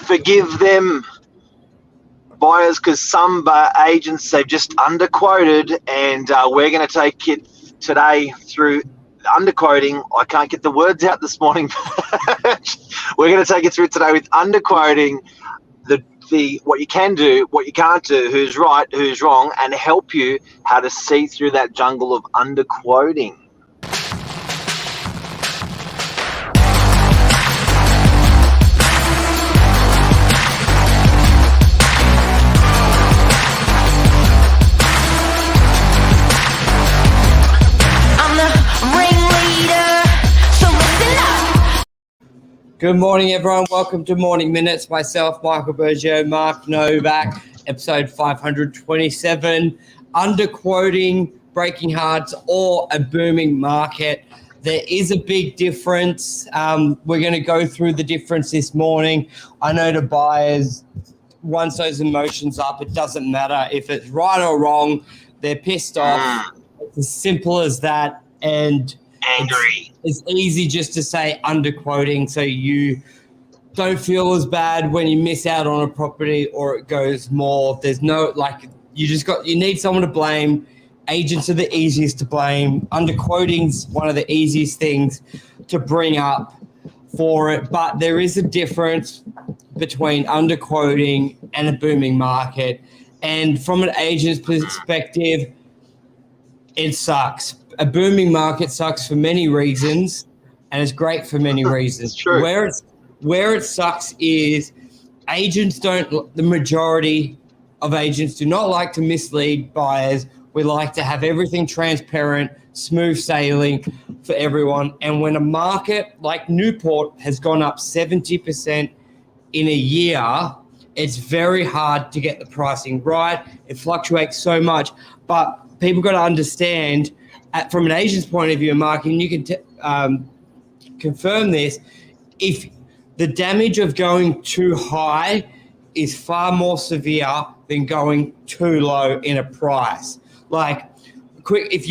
Forgive them, buyers, because some agents, they've just underquoted, and we're going to take it today through underquoting. I can't get the words out this morning. We're going to take it through today with underquoting, the what you can do, what you can't do, who's right, who's wrong, and help you how to see through that jungle of underquoting. Good morning, everyone. Welcome to Morning Minutes. Myself, Michael BURGIO, Mark Novak, episode 527. Underquoting, breaking hearts, or a booming market. There is a big difference. We're going to go through the difference this morning. I know to buyers, once those emotions up, it doesn't matter if it's right or wrong. They're pissed off. It's as simple as that. And angry. It's easy just to say underquoting so you don't feel as bad when you miss out on a property or it goes more. There's no, you need someone to blame. Agents are the easiest to blame. Underquoting's one of the easiest things to bring up for it, but there is a difference between underquoting and a booming market. And from an agent's perspective, it sucks. A booming market sucks for many reasons, and it's great for many reasons. It's true. Where it sucks is the majority of agents do not like to mislead buyers. We like to have everything transparent, smooth sailing for everyone. And when a market like Newport has gone up 70% in a year, it's very hard to get the pricing right. It fluctuates so much, but people got to understand, from an agent's point of view, Mark, and you can confirm this, if the damage of going too high is far more severe than going too low in a price. If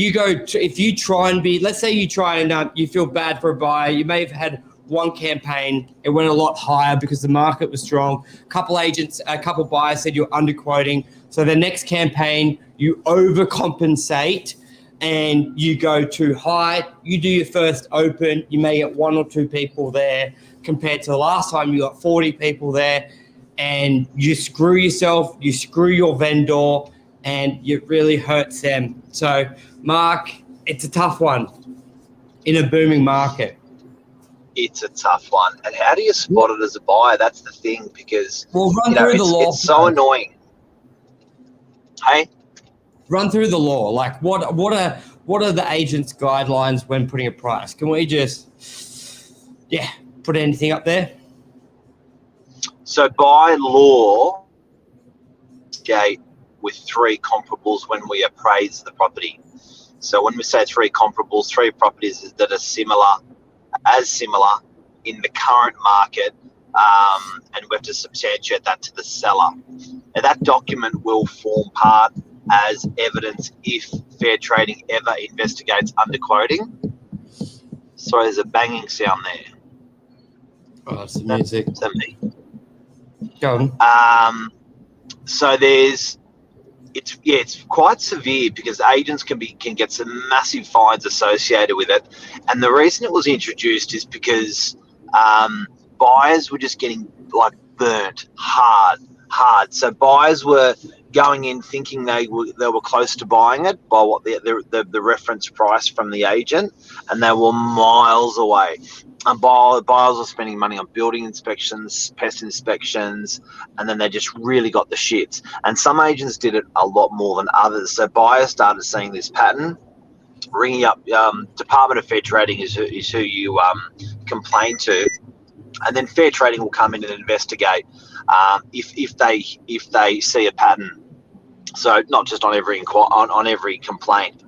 you try and be, let's say you try and you feel bad for a buyer, you may have had one campaign, it went a lot higher because the market was strong. A couple buyers said you're underquoting. So the next campaign, you overcompensate and you go too high. You do your first open, you may get one or two people there compared to the last time you got 40 people there, and you screw yourself, you screw your vendor, and it really hurts them. So, Mark, it's a tough one in a booming market. It's a tough one. And how do you spot it as a buyer? That's the thing, because it's so annoying. Hey? Run through the law. What are the agent's guidelines when putting a price? Can we just put anything up there? So by law, gate with three comparables when we appraise the property. So when we say three comparables, three properties that are similar in the current market, and we have to substantiate that to the seller. Now that document will form part as evidence if Fair Trading ever investigates underquoting. Sorry, there's a banging sound there. Oh, it's the music. Is that me? Go on. So it's quite severe because agents can get some massive fines associated with it. And the reason it was introduced is because buyers were just getting burnt hard. So buyers were going in thinking they were close to buying it by what the reference price from the agent, and they were miles away. And buyers were spending money on building inspections, pest inspections, and then they just really got the shits. And some agents did it a lot more than others. So buyers started seeing this pattern, ringing up Department of Fair Trading is who you complain to, and then Fair Trading will come in and investigate if they see a pattern. So not just on every complaint.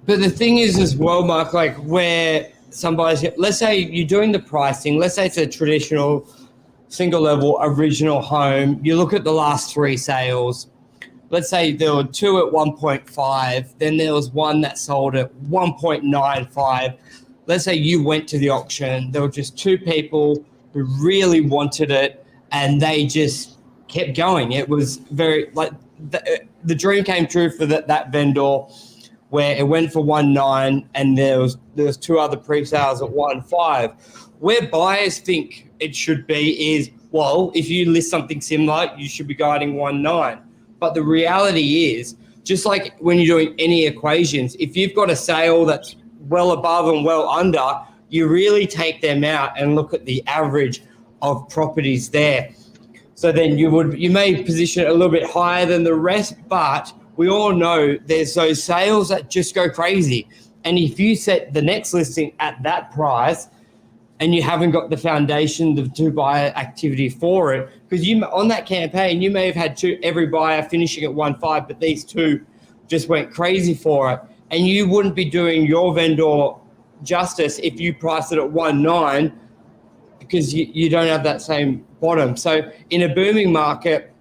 But the thing is as well, Mark, where somebody's, let's say you're doing the pricing, let's say it's a traditional single level original home. You look at the last three sales. Let's say there were two at 1.5, then there was one that sold at 1.95. Let's say you went to the auction. There were just two people who really wanted it, and they just kept going. It was very like the dream came true for that vendor, where it went for 1.9, and there was 2 other pre-sales at 1.5. Where buyers think it should be is, well, if you list something similar, you should be guiding 1.9. But the reality is, just like when you're doing any equations, if you've got a sale that's well above and well under, you really take them out and look at the average of properties there. So then you may position it a little bit higher than the rest, but we all know there's those sales that just go crazy. And if you set the next listing at that price and you haven't got the foundation to buyer activity for it, because you on that campaign, you may have had every buyer finishing at 1.5, but these 2 just went crazy for it. And you wouldn't be doing your vendor justice if you priced it at 1.9, because you don't have that same bottom. So in a booming market,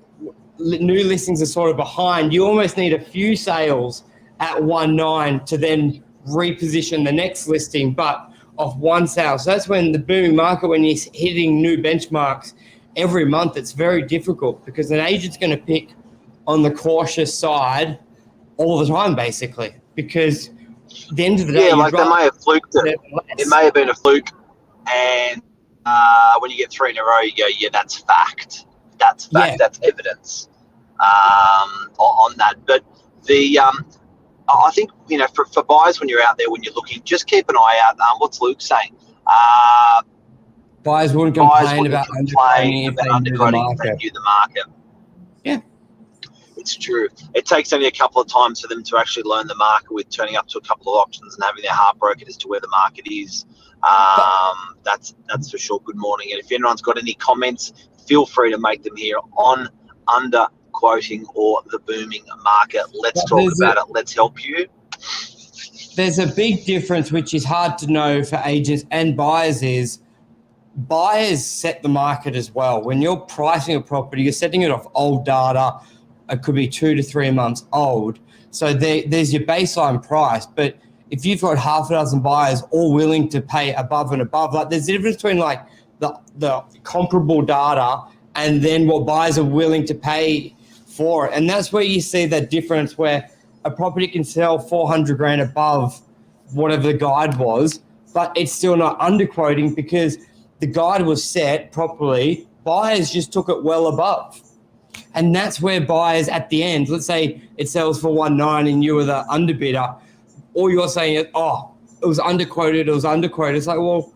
new listings are sort of behind. You almost need a few sales at 1.9 to then reposition the next listing, but off 1 sale. So that's when the booming market, when you're hitting new benchmarks every month, it's very difficult, because an agent's going to pick on the cautious side all the time, basically, because at the end of the day, yeah, like they may have fluked it. It may have been a fluke, and when you get 3 in a row, you go, yeah, that's fact. That's fact. Yeah. That's evidence on that. But I think, for buyers, when you're out there, when you're looking, just keep an eye out. What's Luke saying? Buyers wouldn't complain about underquoting if they knew the market. Yeah. It's true. It takes only a couple of times for them to actually learn the market, with turning up to a couple of auctions and having their heart broken as to where the market is. That's for sure. Good morning. And if anyone's got any comments, feel free to make them here on underquoting or the booming market. Let's talk about it. Let's help you. There's a big difference, which is hard to know for agents and buyers, is buyers set the market as well. When you're pricing a property, you're setting it off old data. It could be 2 to 3 months old. So there's your baseline price. But if you've got half a dozen buyers all willing to pay above and above, like there's a difference between like the comparable data and then what buyers are willing to pay for it. And that's where you see that difference, where a property can sell 400 grand above whatever the guide was, but it's still not underquoting because the guide was set properly. Buyers just took it well above. And that's where buyers at the end, let's say it sells for 1.9 and you were the underbidder, all you're saying is, oh, it was underquoted. It's like, well,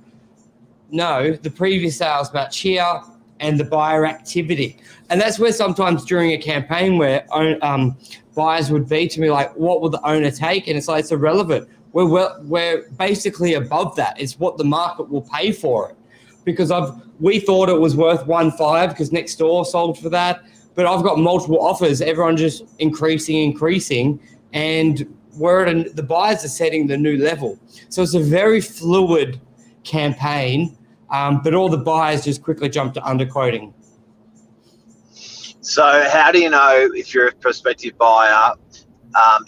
no, the previous sales match here and the buyer activity. And that's where sometimes during a campaign where buyers would be to me like, what will the owner take? And it's like, it's irrelevant. We're basically above that. It's what the market will pay for it. Because we thought it was worth 1.5 because next door sold for that. But I've got multiple offers. Everyone just increasing. And the buyers are setting the new level. So it's a very fluid campaign. But all the buyers just quickly jump to underquoting. So how do you know if you're a prospective buyer,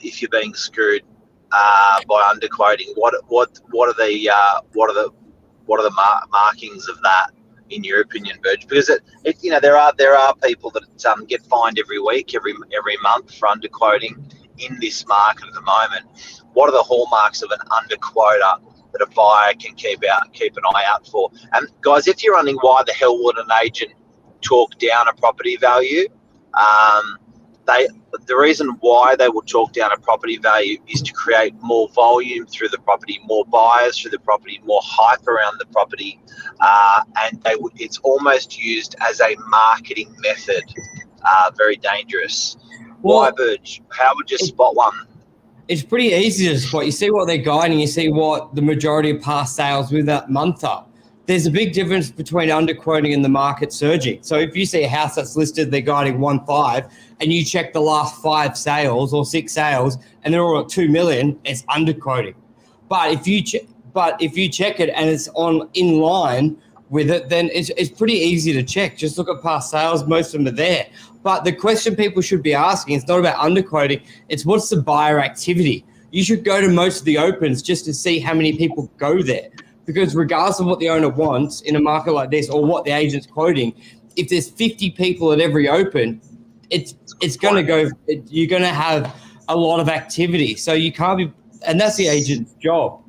if you're being screwed by underquoting? What are the markings of that, in your opinion, Burge? Because there are people that get fined every week, every month for underquoting in this market at the moment. What are the hallmarks of an underquoter that a buyer can keep an eye out for? And guys, if you're wondering why the hell would an agent talk down a property value, the reason why they will talk down a property value is to create more volume through the property, more buyers through the property, more hype around the property, and it's almost used as a marketing method. Very dangerous. Well, why, Burge? How would you spot one? It's pretty easy to spot. You see what they're guiding, you see what the majority of past sales with that month are. There's a big difference between underquoting and the market surging. So if you see a house that's listed, they're guiding 1.5, and you check the last 5 sales or 6 sales, and they're all at 2 million, it's underquoting. But if you check it and it's in line with it, then it's pretty easy to check. Just look at past sales; most of them are there. But the question people should be asking, it's not about underquoting, it's what's the buyer activity. You should go to most of the opens just to see how many people go there. because regardless of what the owner wants in a market like this or what the agent's quoting, if there's 50 people at every open, it's going to go. You're going to have a lot of activity, so you can't be, and that's the agent's job.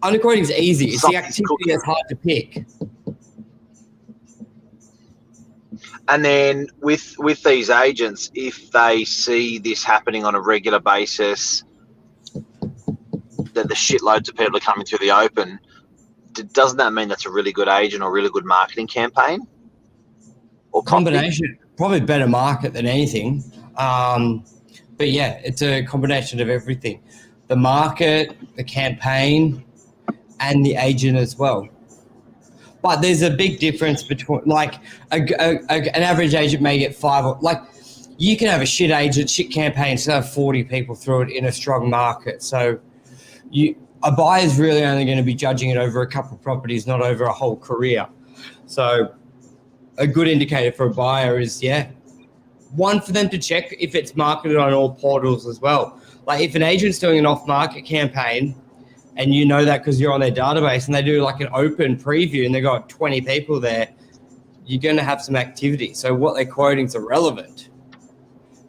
Underquoting is easy. It's the activity that's hard to pick. And then with these agents, if they see this happening on a regular basis, that the shitloads of people are coming through the open, doesn't that mean that's a really good agent or really good marketing campaign? Or combination, probably better market than anything. But yeah, it's a combination of everything. The market, the campaign, and the agent as well. But there's a big difference between, like, an average agent may get 5, or, like, you can have a shit agent, shit campaign, so have 40 people through it in a strong market. So a buyer's really only going to be judging it over a couple of properties, not over a whole career. So a good indicator for a buyer is, one, for them to check if it's marketed on all portals as well. Like, if an agent's doing an off-market campaign, and you know that because you're on their database, and they do like an open preview and they've got 20 people there, you're going to have some activity. So what they're quoting is irrelevant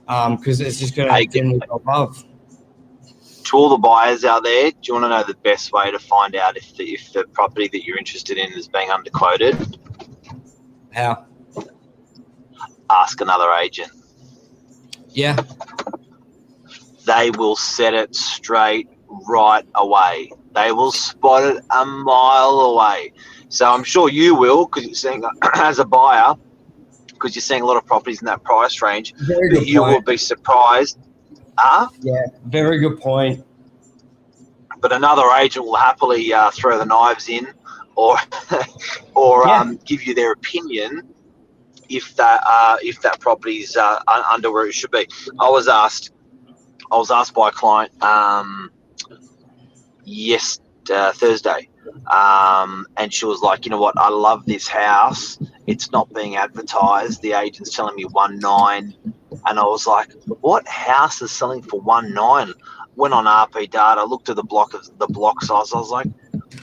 because it's just going to generally go above. To all the buyers out there, do you want to know the best way to find out if the property that you're interested in is being underquoted? How? Ask another agent. Yeah. They will set it straight right away. They will spot it a mile away. So I'm sure you will, because you're seeing, as a buyer, because you're seeing a lot of properties in that price range, but you will be surprised. Yeah, very good point. But another agent will happily throw the knives in, or give you their opinion if that property's under where it should be. I was asked by a client Thursday, and she was like, you know what, I love this house, it's not being advertised, the agent's telling me 1.9, and I was like, what house is selling for 1.9? Went on RP data, looked at the block size, I was like,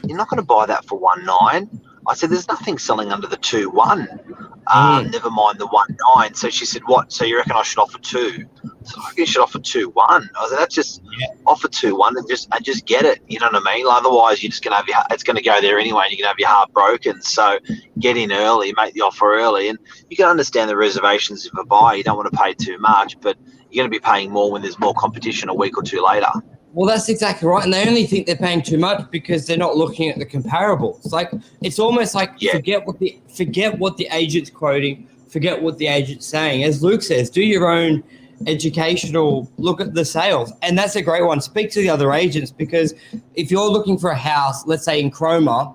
you're not going to buy that for 1.9. I said, there's nothing selling under the 2.1. Never mind the 1.9. So she said, what? So you reckon I should offer 2? So I reckon you should offer 2.1. I said, that's just offer 2.1 and just get it. You know what I mean? Otherwise, you're just gonna have it's gonna go there anyway, and you're gonna have your heart broken. So get in early, make the offer early, and you can understand the reservations of a buyer. You don't want to pay too much, but you're going to be paying more when there's more competition a week or two later. Well, that's exactly right. And they only think they're paying too much because they're not looking at the comparables. Like, it's almost like forget what the agent's quoting, forget what the agent's saying. As Luke says, do your own educational look at the sales. And that's a great one. Speak to the other agents, because if you're looking for a house, let's say in Chroma,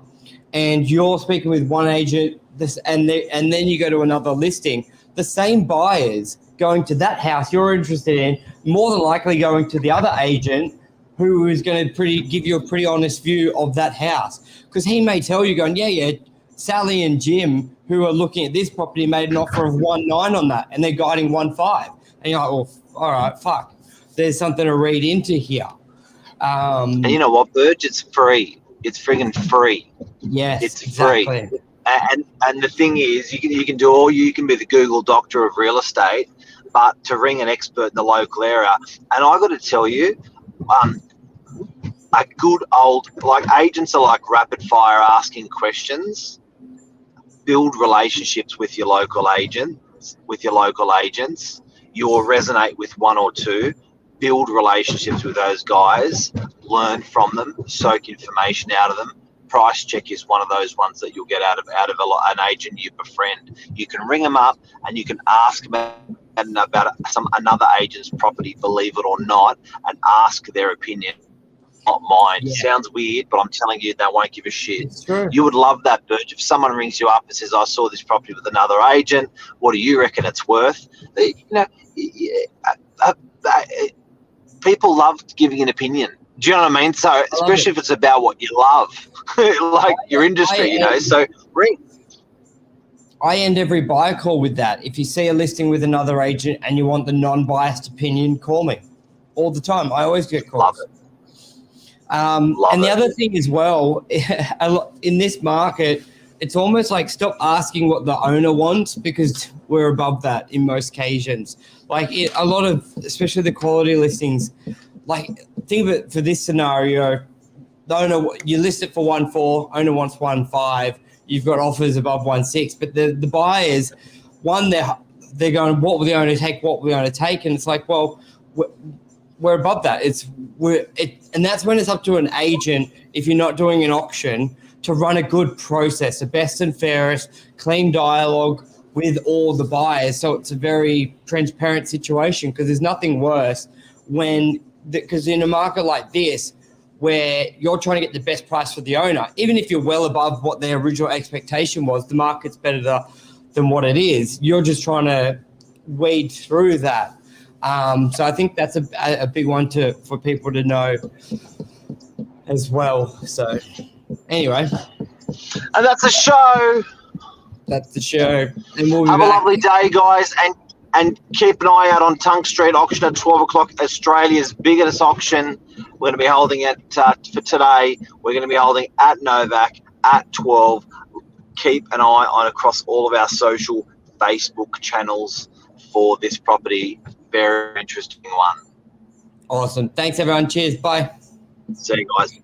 and you're speaking with one agent and then you go to another listing, the same buyers going to that house you're interested in, more than likely going to the other agent who is going to give you a pretty honest view of that house. Because he may tell you going, Sally and Jim, who are looking at this property, made an offer of 1.9 on that, and they're guiding 1.5. And you're like, well, all right, fuck. There's something to read into here. And you know what, Burge? It's free. It's friggin' free. Yes, it's exactly. Free. And the thing is, you can do all you can be the Google doctor of real estate, but to ring an expert in the local area. And I got to tell you, a good old, like, agents are like rapid fire asking questions. Build relationships with your local agents. You'll resonate with one or two. Build relationships with those guys. Learn from them. Soak information out of them. Price check is one of those ones that you'll get out of an agent you befriend. You can ring them up and you can ask about another agent's property, believe it or not, and ask their opinion, not mine. Yeah. Sounds weird, but I'm telling you, they won't give a shit. It's true. You would love that, Burge. If someone rings you up and says, I saw this property with another agent, what do you reckon it's worth? People love giving an opinion. Do you know what I mean? So especially if it's about what you love, like your industry, so ring. I end every buyer call with that. If you see a listing with another agent and you want the non-biased opinion, call me all the time. I always get calls. Love Love And the it. other thing as well, in this market, it's almost like stop asking what the owner wants, because we're above that in most occasions. Like a lot of, especially the quality listings, like think of it for this scenario, the owner, you list it for 1.4, owner wants 1.5, you've got offers above 1.6, but the buyers, they're going, what will the owner take, what will the owner take? And it's like, well, we're above that. And that's when it's up to an agent, if you're not doing an auction, to run a good process, a best and fairest, clean dialogue with all the buyers. So it's a very transparent situation, because there's nothing worse because in a market like this, where you're trying to get the best price for the owner, even if you're well above what their original expectation was, the market's better than what it is. You're just trying to wade through that. So I think that's a big one for people to know as well. So anyway, And that's a show. that's the show. And we'll be Have back. a lovely day, guys, and keep an eye out on Tunk Street auction at 12 o'clock, Australia's biggest auction. We're going to be holding it for today. We're going to be holding at Novak at 12. Keep an eye on across all of our social Facebook channels for this property. Very interesting one. Awesome. Thanks, everyone. Cheers. Bye. See you guys.